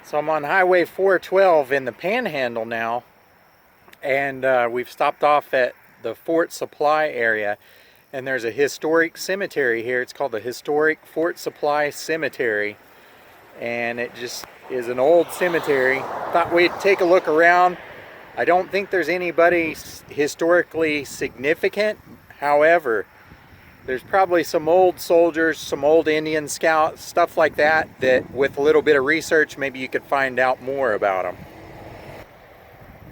So I'm on Highway 412 in the Panhandle now, and we've stopped off at the Fort Supply area, and there's a historic cemetery here. It's called the Historic Fort Supply Cemetery, and it just is an old cemetery. Thought we'd take a look around. I don't think there's anybody historically significant. However, there's probably some old soldiers, some old Indian scouts, stuff like that, that with a little bit of research, maybe you could find out more about them.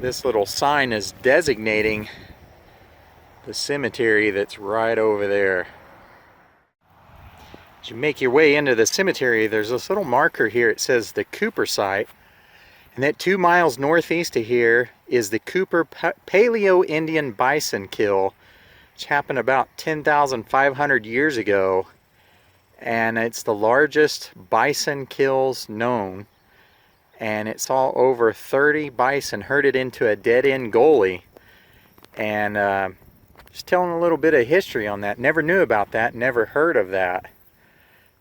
This little sign is designating the cemetery that's right over there. As you make your way into the cemetery, there's this little marker here. It says the Cooper site. And that 2 miles northeast of here is the Cooper Paleo-Indian bison kill, which happened about 10,500 years ago, and it's the largest bison kills known, and it saw over 30 bison herded into a dead-end gully. And just telling a little bit of history on that. Never knew about that, never heard of that,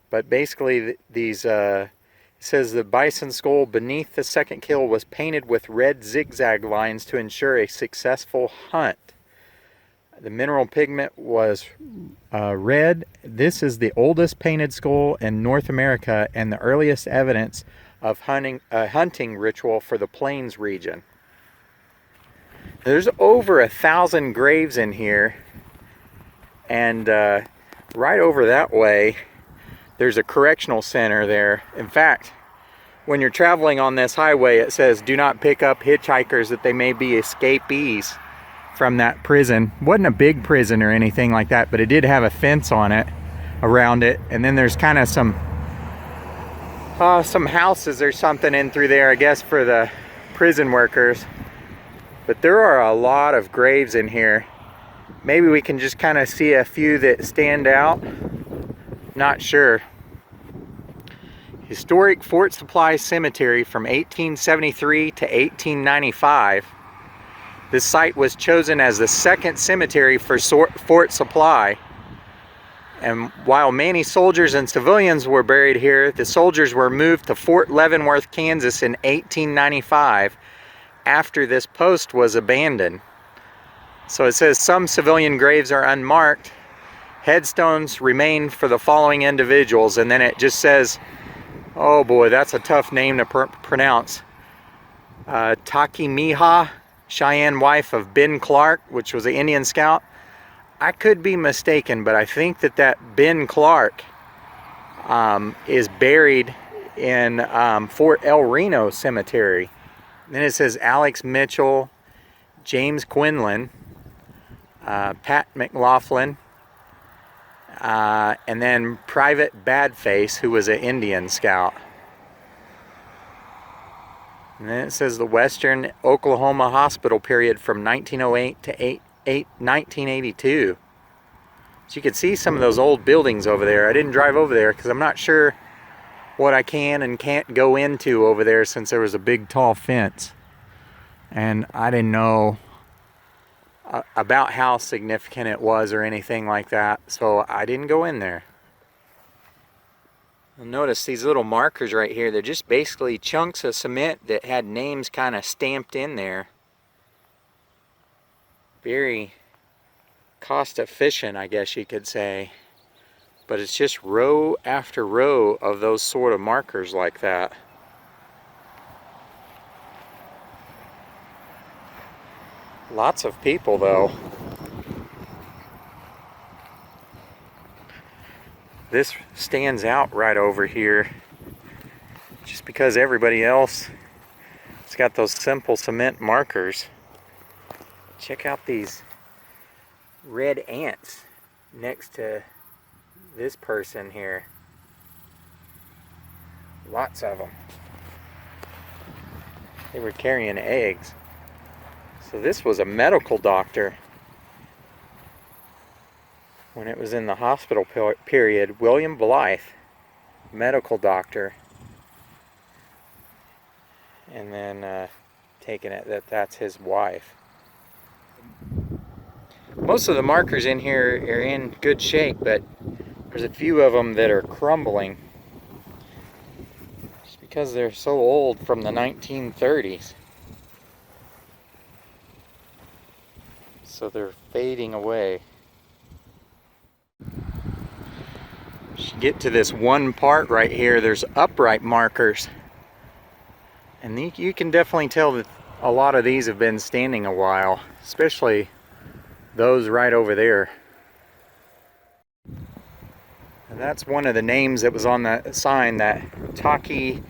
but basically these it says the bison skull beneath the second kill was painted with red zigzag lines to ensure a successful hunt. The mineral pigment was red. This is the oldest painted skull in North America and the earliest evidence of hunting ritual for the Plains region. There's over 1,000 graves in here, and right over that way there's a correctional center there. In fact, when you're traveling on this highway, it says do not pick up hitchhikers, that they may be escapees from that prison. Wasn't a big prison or anything like that, but it did have a fence on it, around it, and then there's kind of some houses or something in through there, I guess, for the prison workers. But there are a lot of graves in here. Maybe we can just kind of see a few that stand out. Not sure. Historic Fort Supply Cemetery from 1873 to 1895. This site was chosen as the second cemetery for Fort Supply. And while many soldiers and civilians were buried here, the soldiers were moved to Fort Leavenworth, Kansas in 1895 after this post was abandoned. So it says some civilian graves are unmarked. Headstones remain for the following individuals. And then it just says, oh boy, that's a tough name to pronounce. Toch-e-me-ah, Cheyenne wife of Ben Clark, which was an Indian scout. I could be mistaken, but I think that Ben Clark is buried in Fort El Reno Cemetery. Then it says Alex Mitchell, James Quinlan, Pat McLaughlin, and then Private Badface, who was an Indian scout. And then it says the Western Oklahoma Hospital period from 1908 to 1982. So you can see some of those old buildings over there. I didn't drive over there because I'm not sure what I can and can't go into over there, since there was a big tall fence. And I didn't know about how significant it was or anything like that, so I didn't go in there. Notice these little markers right here. They're just basically chunks of cement that had names kind of stamped in there. Very cost efficient, I guess you could say. But it's just row after row of those sort of markers like that. Lots of people though. This stands out right over here just because everybody else has got those simple cement markers. Check out these red ants next to this person here. Lots of them. They were carrying eggs. So this was a medical doctor. When it was in the hospital period, William Blythe, medical doctor. And then taking it that that's his wife. Most of the markers in here are in good shape, but there's a few of them that are crumbling. Just because they're so old, from the 1930s. So they're fading away. You get to this one part right here, there's upright markers. And you can definitely tell that a lot of these have been standing a while, especially those right over there. And that's one of the names that was on the sign, that Toch-e-me-ah.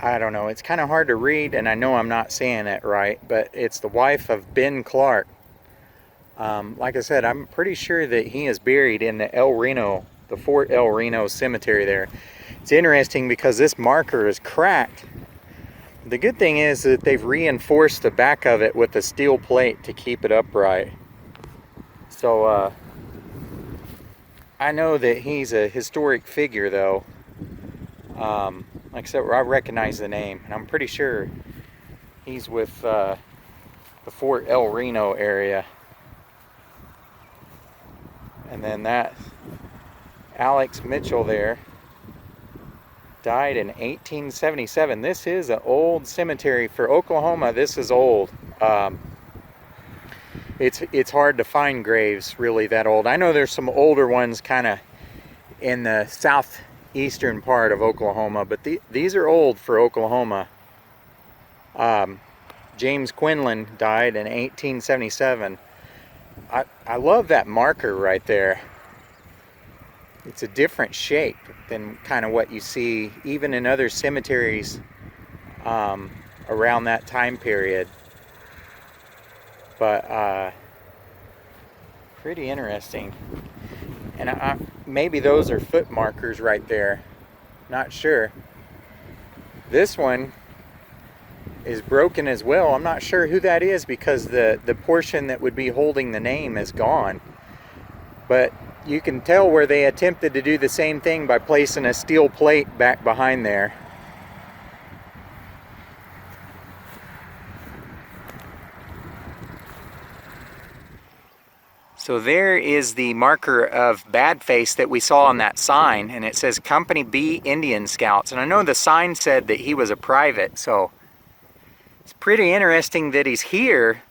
I don't know, it's kind of hard to read, and I know I'm not saying it right, but it's the wife of Ben Clark. Like I said, I'm pretty sure that he is buried in the Fort El Reno cemetery there. It's interesting because this marker is cracked. The good thing is that they've reinforced the back of it with a steel plate to keep it upright. So I know that he's a historic figure though. Like I said, I recognize the name, and I'm pretty sure he's with the Fort El Reno area. And then that Alex Mitchell there died in 1877. This is an old cemetery for Oklahoma. This is old. It's hard to find graves really that old. I know there's some older ones kind of in the southeastern part of Oklahoma, but these are old for Oklahoma. James Quinlan died in 1877. I love that marker right there. It's a different shape than kind of what you see even in other cemeteries around that time period. But pretty interesting. And maybe those are foot markers right there. Not sure. This one is broken as well. I'm not sure who that is because the portion that would be holding the name is gone. But you can tell where they attempted to do the same thing by placing a steel plate back behind there. So there is the marker of Badface that we saw on that sign, and it says Company B Indian Scouts. And I know the sign said that he was a private, so it's pretty interesting that he's here.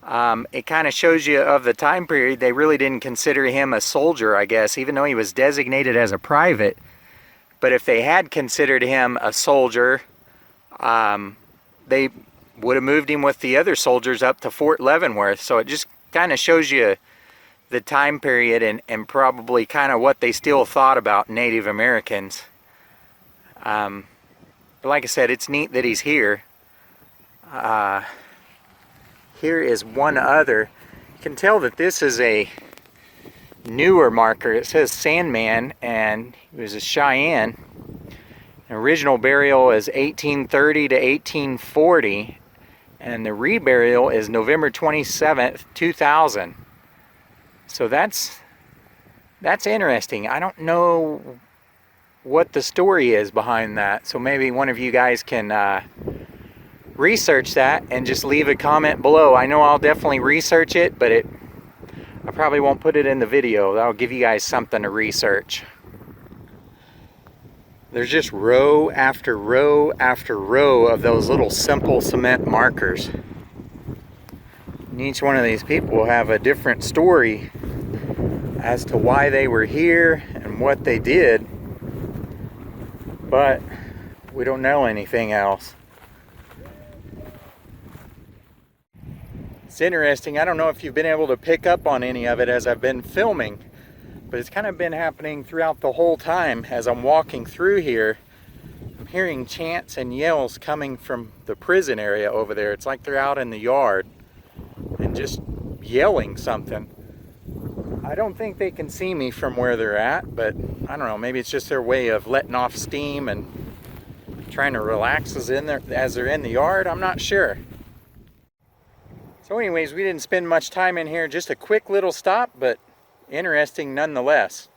It kind of shows you of the time period, they really didn't consider him a soldier, I guess, even though he was designated as a private. But if they had considered him a soldier, they would have moved him with the other soldiers up to Fort Leavenworth. So it just kind of shows you the time period and probably kind of what they still thought about Native Americans. But like I said, it's neat that he's here. Here is one other. You can tell that this is a newer marker. It says Sandman, and he was a Cheyenne. The original burial is 1830 to 1840, and the reburial is November 27th, 2000. So that's interesting. I don't know what the story is behind that, so maybe one of you guys can research that and just leave a comment below. I know I'll definitely research it, but I probably won't put it in the video. That'll give you guys something to research. There's just row after row after row of those little simple cement markers. And each one of these people will have a different story as to why they were here and what they did, but we don't know anything else. It's interesting. I don't know if you've been able to pick up on any of it as I've been filming, but it's kind of been happening throughout the whole time as I'm walking through here. I'm hearing chants and yells coming from the prison area over there. It's like they're out in the yard and just yelling something. I don't think they can see me from where they're at, but I don't know, maybe it's just their way of letting off steam and trying to relax as they're in the yard. I'm not sure. So anyways, we didn't spend much time in here, just a quick little stop, but interesting nonetheless.